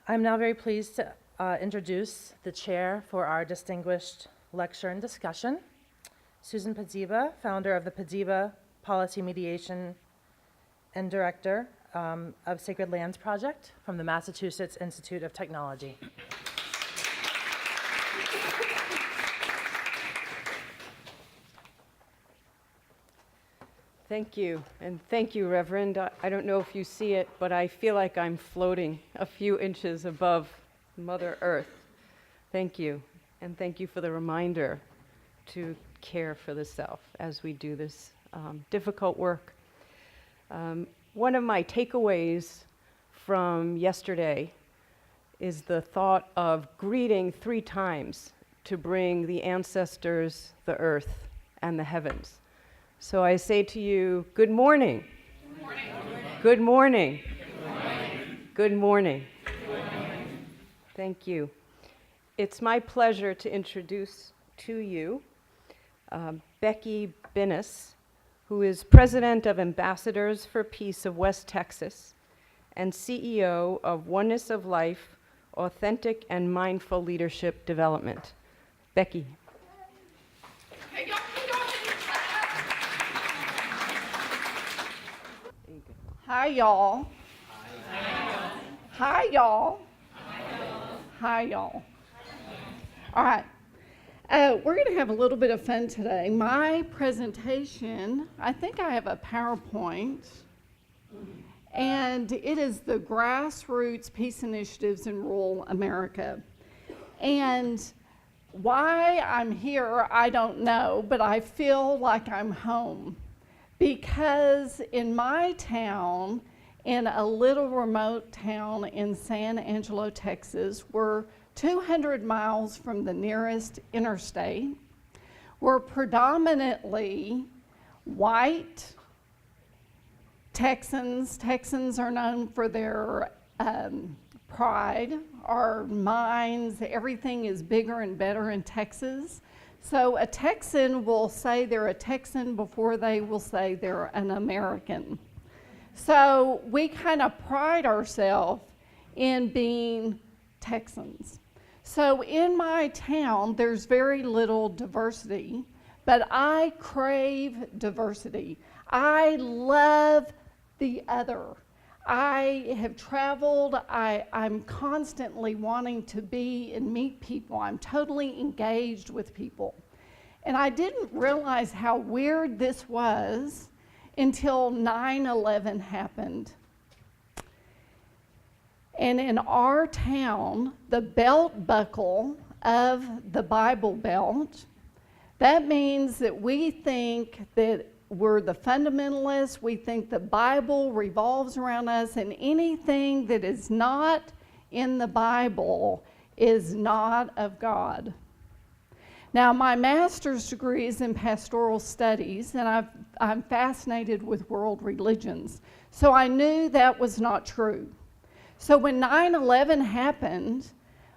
I'm now very pleased to introduce the chair for our distinguished lecture and discussion, Susan Padziba, founder of the Padziba Policy Mediation and director of Sacred Lands Project from the Massachusetts Institute of Technology. Thank you, and thank you, Reverend. I don't know if you see it, but I feel like I'm floating a few inches above Mother Earth. Thank you, and thank you for the reminder to care for the self as we do this difficult work. One of my takeaways from yesterday is the thought of greeting 3 times to bring the ancestors, the earth, and the heavens. So I say to you, good morning. Good morning. Good morning. Good morning. Good morning. Good morning. Thank you. It's my pleasure to introduce to you Becky Binnis, who is President of Ambassadors for Peace of West Texas and CEO of Oneness of Life, Authentic and Mindful Leadership Development. Becky. Hi, y'all. Hi, y'all. Hi, y'all. All right. We're going to have a little bit of fun today. My presentation, I think I have a PowerPoint, and it is the Grassroots Peace Initiatives in Rural America. And why I'm here, I don't know, but I feel like I'm home. Because in my town, in a little remote town in San Angelo, Texas, we're 200 miles from the nearest interstate. We're predominantly white Texans. Texans are known for their pride, our mines, everything is bigger and better in Texas. So a Texan will say they're a Texan before they will say they're an American. So we kind of pride ourselves in being Texans. So in my town, there's very little diversity, but I crave diversity. I love the other. I have traveled, I'm constantly wanting to be and meet people. I'm totally engaged with people. And I didn't realize how weird this was until 9/11 happened. And in our town, the belt buckle of the Bible Belt, that means that we think that we're the fundamentalists, we think the Bible revolves around us, and anything that is not in the Bible is not of God. Now, my master's degree is in pastoral studies, and I'm fascinated with world religions. So I knew that was not true. So when 9/11 happened,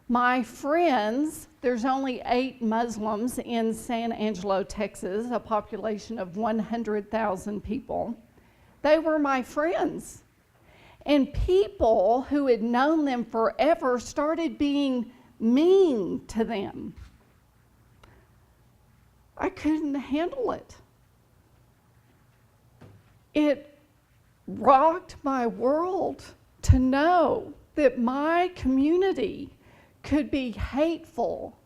my friends, there's only 8 Muslims in San Angelo, Texas, a population of 100,000 people. They were my friends. And people who had known them forever started being mean to them. I couldn't handle it. It rocked my world to know that my community could be hateful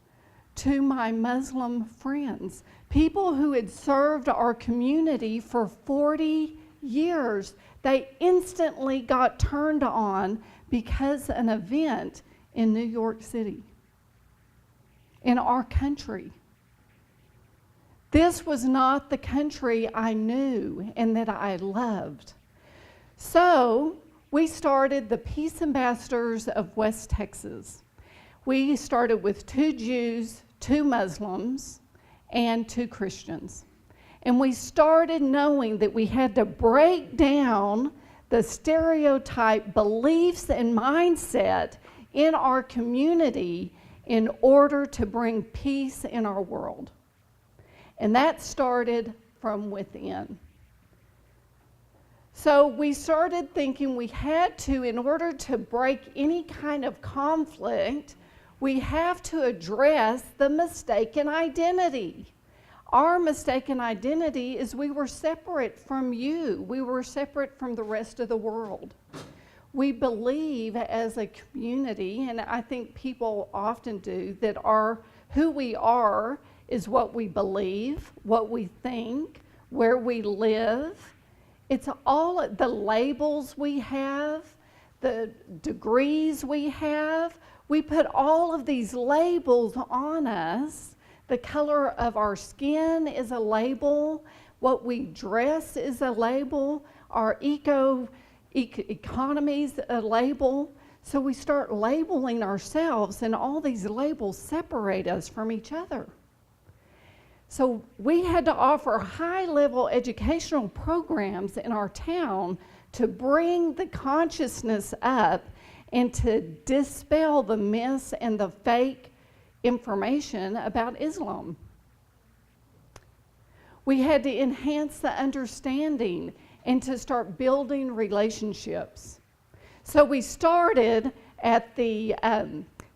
to my Muslim friends, people who had served our community for 40 years. They instantly got turned on because an event in New York City, in our country. This was not the country I knew and that I loved. So we started the Peace Ambassadors of West Texas. We started with 2 Jews, 2 Muslims, and 2 Christians. And we started knowing that we had to break down the stereotype beliefs and mindset in our community in order to bring peace in our world. And that started from within. So we started thinking we had to, in order to break any kind of conflict, we have to address the mistaken identity. Our mistaken identity is we were separate from you. We were separate from the rest of the world. We believe as a community, and I think people often do, that who we are is what we believe, what we think, where we live. It's all the labels we have, the degrees we have. We put all of these labels on us. The color of our skin is a label. What we dress is a label. Our economy is a label. So we start labeling ourselves, and all these labels separate us from each other. So we had to offer high-level educational programs in our town to bring the consciousness up and to dispel the myths and the fake information about Islam. We had to enhance the understanding and to start building relationships. So we started at the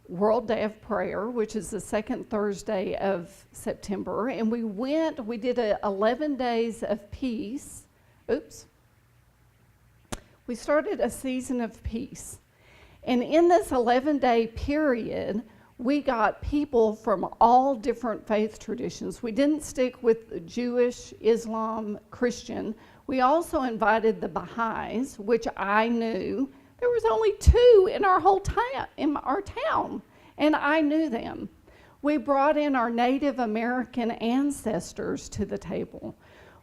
World Day of Prayer, which is the second Thursday of September, and we did 11 days of peace. We started a season of peace. And in this 11-day period, we got people from all different faith traditions. We didn't stick with Jewish, Islam, Christian. We also invited the Baha'is, which I knew. There was only 2 in our whole town, and I knew them. We brought in our Native American ancestors to the table.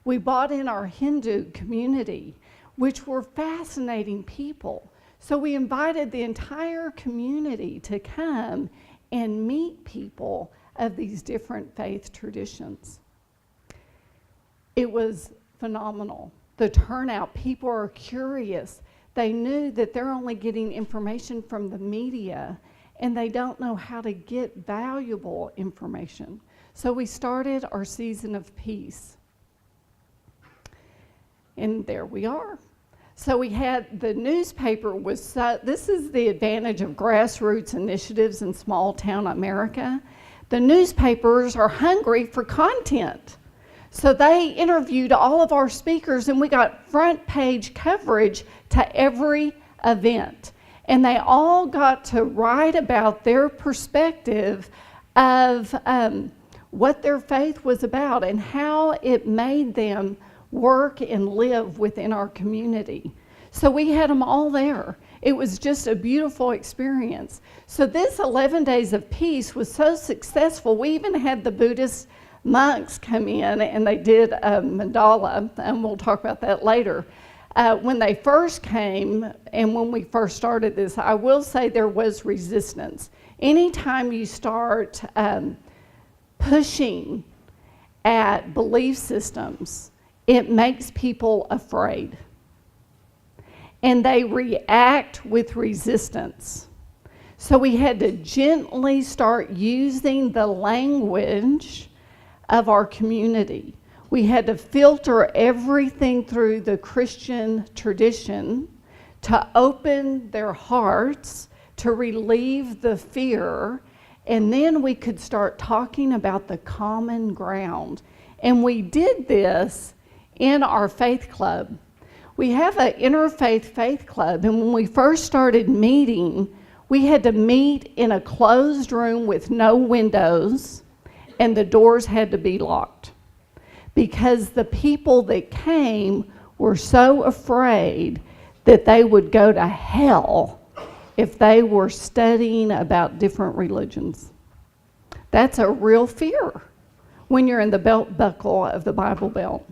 We brought in our Hindu community, which were fascinating people. So we invited the entire community to come and meet people of these different faith traditions. It was phenomenal. The turnout, people are curious. They knew that they're only getting information from the media, and they don't know how to get valuable information. So we started our season of peace. And there we are. So we had the newspaper this is the advantage of grassroots initiatives in small town America. The newspapers are hungry for content. So they interviewed all of our speakers, and we got front page coverage to every event. And they all got to write about their perspective of what their faith was about and how it made them work and live within our community. So we had them all there. It was just a beautiful experience. So this 11 days of peace was so successful, we even had the Buddhist monks come in and they did a mandala, and we'll talk about that later. When they first came and when we first started this, I will say there was resistance. Anytime you start pushing at belief systems, it makes people afraid. And they react with resistance. So we had to gently start using the language of our community. We had to filter everything through the Christian tradition to open their hearts, to relieve the fear, and then we could start talking about the common ground. And we did this in our faith club. We have an interfaith faith club, and when we first started meeting, we had to meet in a closed room with no windows, and the doors had to be locked because the people that came were so afraid that they would go to hell if they were studying about different religions. That's a real fear when you're in the belt buckle of the Bible Belt.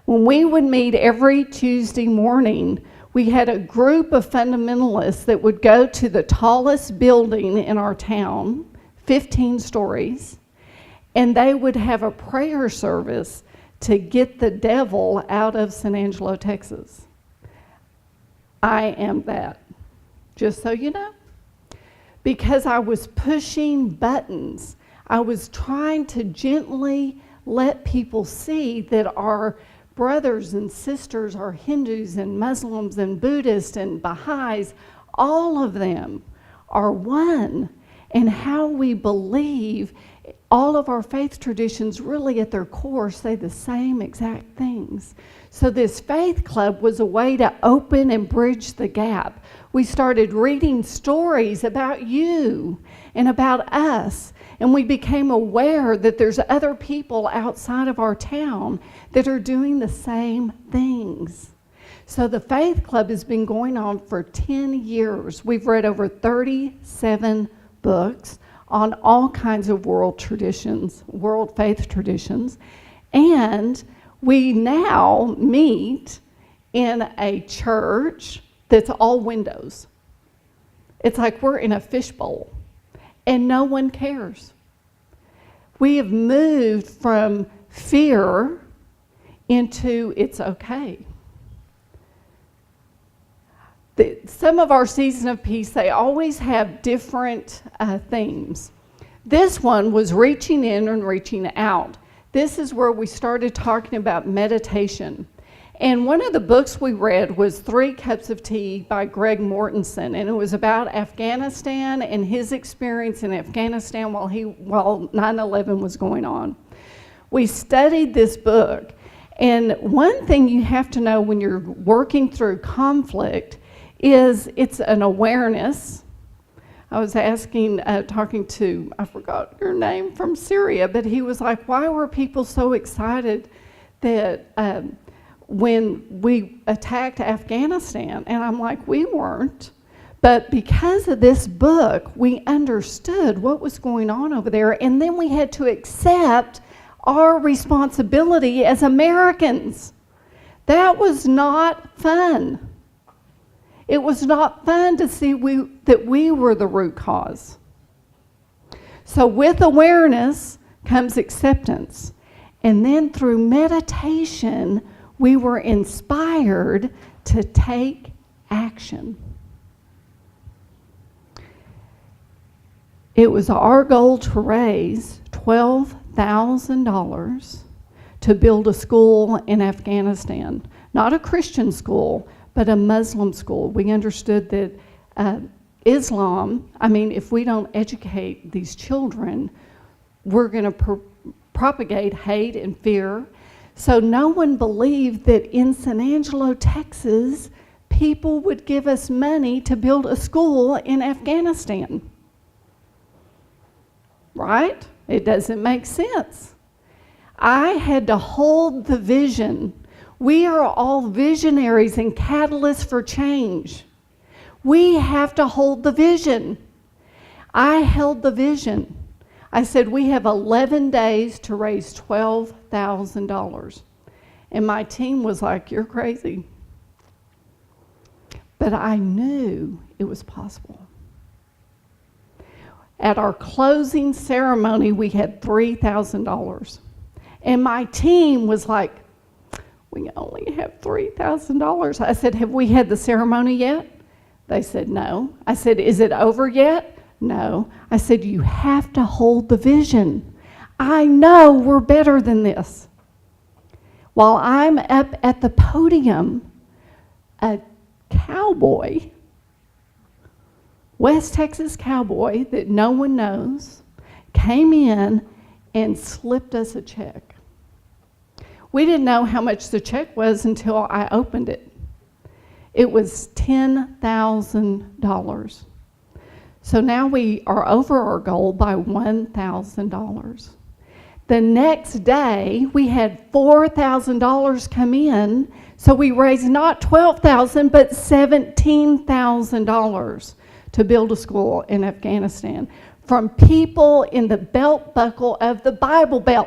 When we would meet every Tuesday morning, we had a group of fundamentalists that would go to the tallest building in our town, 15 stories, and they would have a prayer service to get the devil out of San Angelo, Texas. I am that, just so you know. Because I was pushing buttons. I was trying to gently let people see that our brothers and sisters are Hindus and Muslims and Buddhists and Baha'is. All of them are one. And how we believe, all of our faith traditions really at their core say the same exact things. So this faith club was a way to open and bridge the gap. We started reading stories about you and about us, and we became aware that there's other people outside of our town that are doing the same things. So the faith club has been going on for 10 years. We've read over 37 books on all kinds of world traditions, world faith traditions, and we now meet in a church that's all windows. It's like we're in a fishbowl, and no one cares. We have moved from fear into it's okay. Some of our Season of Peace, they always have different themes. This one was reaching in and reaching out. This is where we started talking about meditation. And one of the books we read was 3 Cups of Tea by Greg Mortensen, and it was about Afghanistan and his experience in Afghanistan while 9/11 was going on. We studied this book, and one thing you have to know when you're working through conflict is it's an awareness. I was talking to, I forgot your name, from Syria, but he was like, why were people so excited that when we attacked Afghanistan? And I'm like, we weren't. But because of this book, we understood what was going on over there, and then we had to accept our responsibility as Americans. That was not fun. It was not fun to see that we were the root cause. So with awareness comes acceptance. And then through meditation, we were inspired to take action. It was our goal to raise $12,000 to build a school in Afghanistan. Not a Christian school, but a Muslim school. We understood that Islam, if we don't educate these children, we're going to propagate hate and fear. So no one believed that in San Angelo, Texas, people would give us money to build a school in Afghanistan. Right? It doesn't make sense. I had to hold the vision. We are all visionaries and catalysts for change. We have to hold the vision. I held the vision. I said, we have 11 days to raise $12,000. And my team was like, you're crazy. But I knew it was possible. At our closing ceremony, we had $3,000. And my team was like, we only have $3,000. I said, have we had the ceremony yet? They said, no. I said, is it over yet? No. I said, you have to hold the vision. I know we're better than this. While I'm up at the podium, a cowboy, West Texas cowboy that no one knows, came in and slipped us a check. We didn't know how much the check was until I opened it. It was $10,000. So now we are over our goal by $1,000. The next day, we had $4,000 come in, so we raised not $12,000 but $17,000 to build a school in Afghanistan from people in the belt buckle of the Bible Belt.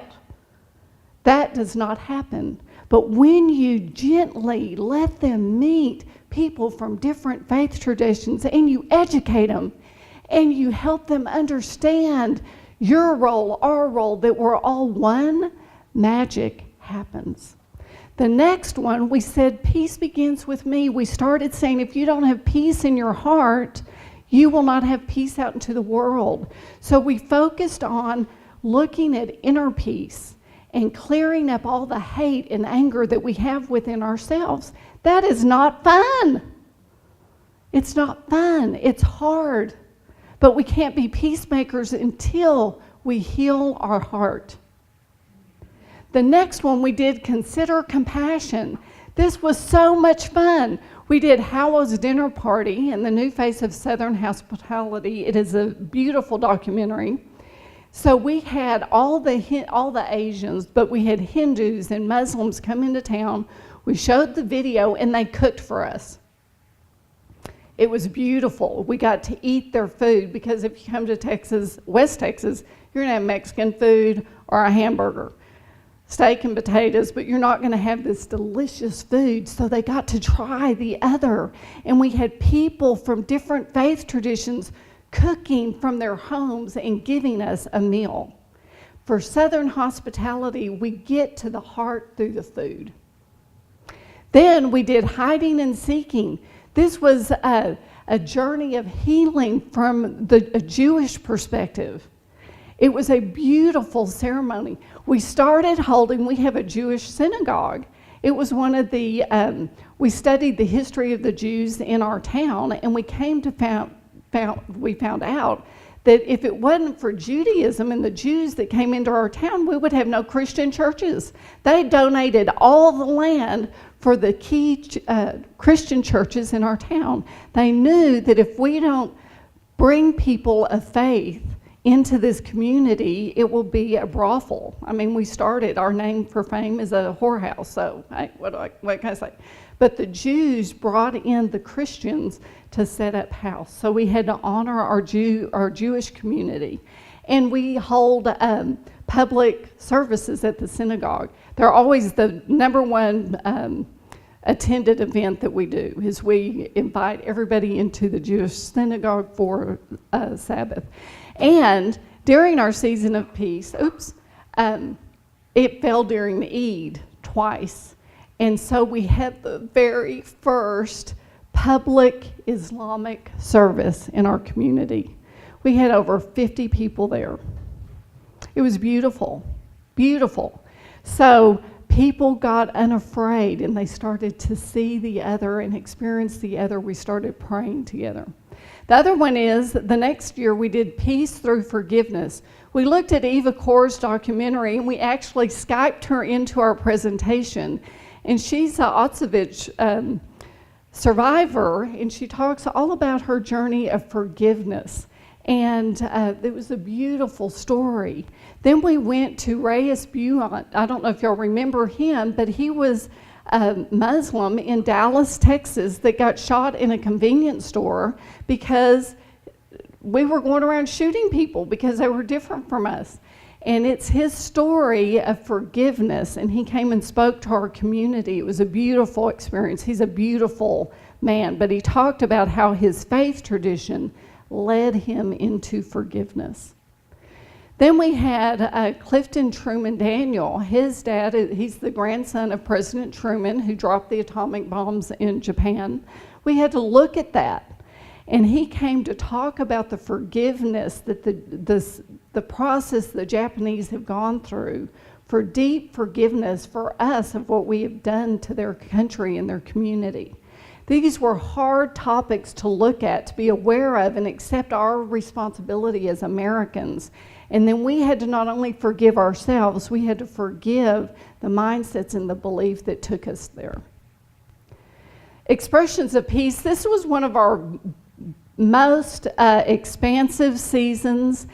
That does not happen. But when you gently let them meet people from different faith traditions and you educate them and you help them understand your role, our role, that we're all one, magic happens. The next one, we said, peace begins with me. We started saying, if you don't have peace in your heart, you will not have peace out into the world. So we focused on looking at inner peace. and clearing up all the hate and anger that we have within ourselves. That is not fun. It's not fun. It's hard. But we can't be peacemakers until we heal our heart. The next one we did, consider compassion. This was so much fun. We did Howell's Dinner Party and the New Face of Southern Hospitality. It is a beautiful documentary. So we had all the Asians, but we had Hindus and Muslims come into town. We showed the video and they cooked for us. It was beautiful. We got to eat their food, because if you come to Texas, West Texas, you're gonna have Mexican food or a hamburger, steak and potatoes, but you're not gonna have this delicious food. So they got to try the other. And we had people from different faith traditions cooking from their homes and giving us a meal. For Southern hospitality, we get to the heart through the food. Then we did hiding and seeking. This was a journey of healing from a Jewish perspective. It was a beautiful ceremony. We have a Jewish synagogue. It was one of the, we studied the history of the Jews in our town, and we found out that if it wasn't for Judaism and the Jews that came into our town, we would have no Christian churches. They donated all the land for the key Christian churches in our town. They knew that if we don't bring people of faith into this community, it will be a brothel. I mean, we started, our name for fame is a whorehouse, so what can I say? But the Jews brought in the Christians to set up house. So we had to honor our Jewish community. And we hold public services at the synagogue. They're always the number one attended event that we do, is we invite everybody into the Jewish synagogue for Sabbath. And during our season of peace, it fell during the Eid twice. And so we had the very first public Islamic service in our community. We had over 50 people there. It was beautiful, beautiful. So people got unafraid and they started to see the other and experience the other. We started praying together. The other one is the next year we did Peace Through Forgiveness. We looked at Eva Kor's documentary and we actually Skyped her into our presentation. And she's an Auschwitz survivor, and she talks all about her journey of forgiveness. And it was a beautiful story. Then we went to Reyes Buant. I don't know if y'all remember him, but he was a Muslim in Dallas, Texas, that got shot in a convenience store because we were going around shooting people because they were different from us. And it's his story of forgiveness, and he came and spoke to our community. It was a beautiful experience. He's a beautiful man, but he talked about how his faith tradition led him into forgiveness. Then we had Clifton Truman Daniel. His dad, he's the grandson of President Truman, who dropped the atomic bombs in Japan. We had to look at that. And he came to talk about the forgiveness that the process the Japanese have gone through, for deep forgiveness for us of what we have done to their country and their community. These were hard topics to look at, to be aware of, and accept our responsibility as Americans. And then we had to not only forgive ourselves, we had to forgive the mindsets and the belief that took us there. Expressions of Peace. This was one of our most expansive seasons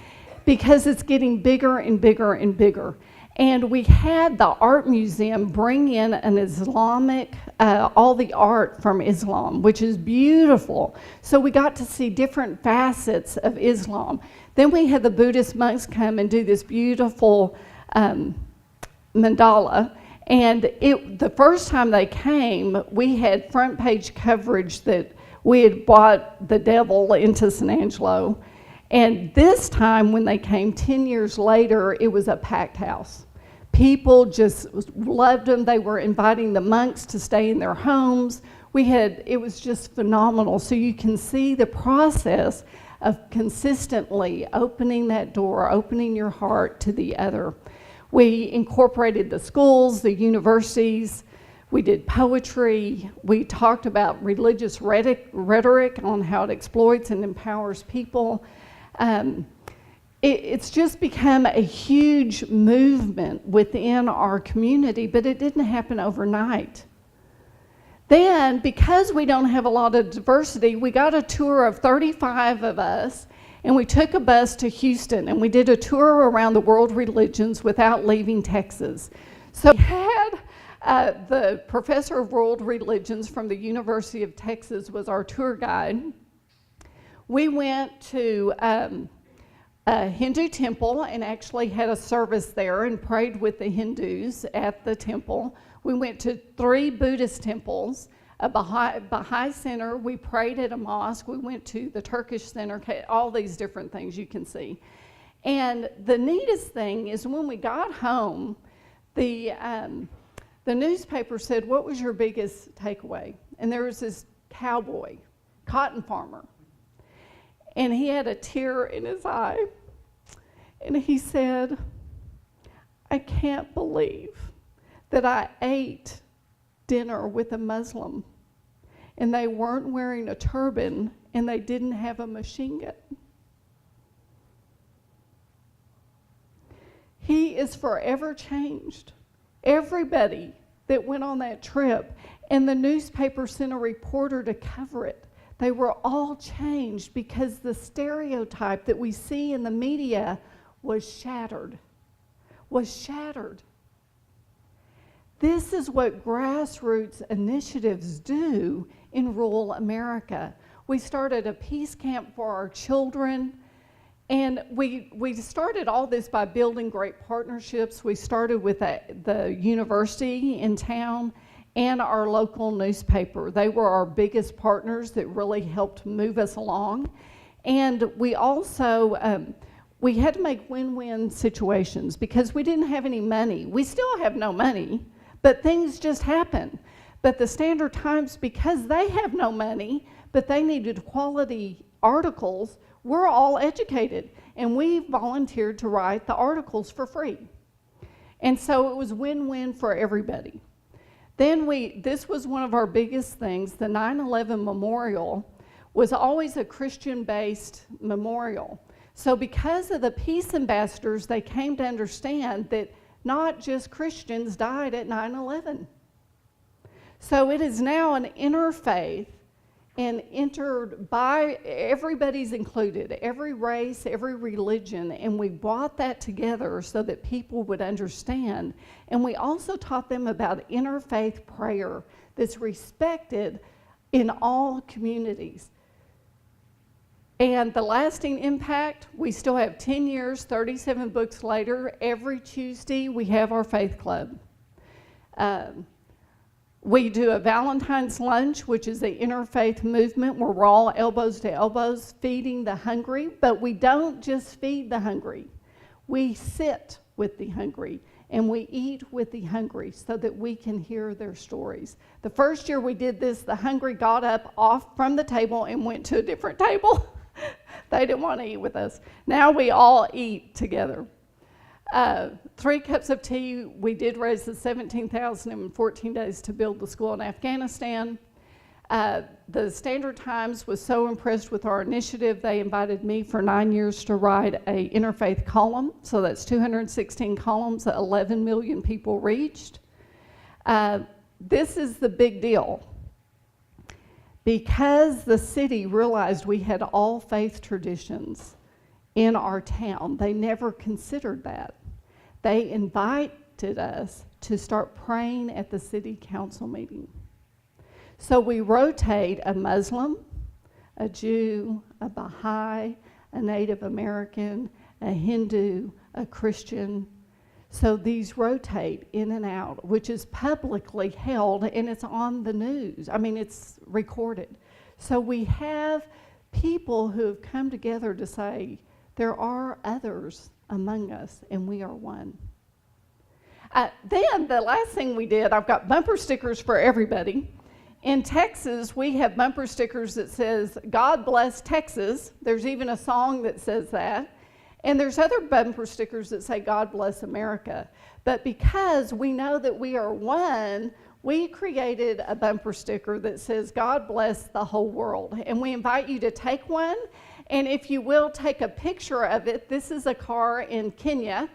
because it's getting bigger and bigger and bigger. And we had the art museum bring in an Islamic, all the art from Islam, which is beautiful. So we got to see different facets of Islam. Then we had the Buddhist monks come and do this beautiful mandala. And the first time they came, we had front page coverage that we had brought the devil into San Angelo. And this time when they came 10 years later, it was a packed house. People just loved them. They were inviting the monks to stay in their homes. It was just phenomenal. So you can see the process of consistently opening that door, opening your heart to the other. We incorporated the schools, the universities. We did poetry. We talked about religious rhetoric on how it exploits and empowers people. It's just become a huge movement within our community, but it didn't happen overnight. Then, because we don't have a lot of diversity, we got a tour of 35 of us, and we took a bus to Houston, and we did a tour around the world religions without leaving Texas. So we had the professor of world religions from the University of Texas was our tour guide. We went to a Hindu temple and actually had a service there and prayed with the Hindus at the temple. We went to 3 Buddhist temples, a Baha'i center. We prayed at a mosque. We went to the Turkish center, all these different things you can see. And the neatest thing is when we got home, the newspaper said, "What was your biggest takeaway?" And there was this cowboy, cotton farmer, and he had a tear in his eye. And he said, "I can't believe that I ate dinner with a Muslim and they weren't wearing a turban and they didn't have a machine gun." He is forever changed. Everybody that went on that trip, and the newspaper sent a reporter to cover it. They were all changed because the stereotype that we see in the media was shattered. This is what grassroots initiatives do in rural America. We started a peace camp for our children, and we started all this by building great partnerships. We started with the university in town and our local newspaper. They were our biggest partners that really helped move us along. And we also, we had to make win-win situations because we didn't have any money. We still have no money, but things just happen. But the Standard Times, because they have no money, but they needed quality articles, we're all educated, and we volunteered to write the articles for free. And so it was win-win for everybody. Then this was one of our biggest things. The 9/11 memorial was always a Christian-based memorial. So because of the peace ambassadors, they came to understand that not just Christians died at 9/11. So it is now an interfaith and entered by, everybody's included, every race, every religion, and we brought that together so that people would understand. And we also taught them about interfaith prayer that's respected in all communities. And the lasting impact, we still have 10 years, 37 books later. Every Tuesday we have our faith club. We do a Valentine's lunch, which is the interfaith movement where we're all elbows to elbows feeding the hungry, but we don't just feed the hungry. We sit with the hungry and we eat with the hungry so that we can hear their stories. The first year we did this, the hungry got up off from the table and went to a different table. They didn't want to eat with us. Now we all eat together. 3 cups of tea. We did raise the $17,000 in 14 days to build the school in Afghanistan. The Standard Times was so impressed with our initiative, they invited me for 9 years to write an interfaith column. So that's 216 columns that 11 million people reached. This is the big deal. Because the city realized we had all faith traditions in our town, they never considered that. They invited us to start praying at the city council meeting. So we rotate a Muslim, a Jew, a Baha'i, a Native American, a Hindu, a Christian. So these rotate in and out, which is publicly held, and it's on the news. I mean, it's recorded. So we have people who have come together to say, there are others among us, and we are one. Then the last thing we did, I've got bumper stickers for everybody. In Texas, we have bumper stickers that says, "God bless Texas." There's even a song that says that. And there's other bumper stickers that say, God bless America. But because we know that we are one, we created a bumper sticker that says, God bless the whole world. And we invite you to take one. And if you will, take a picture of it. This is a car in Kenya.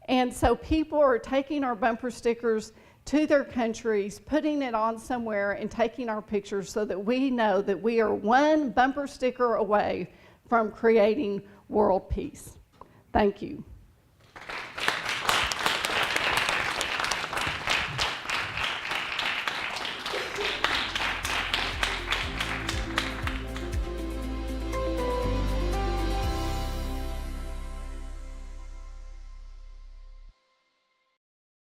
And so people are taking our bumper stickers to their countries, putting it on somewhere and taking our pictures so that we know that we are one bumper sticker away from creating world peace. Thank you.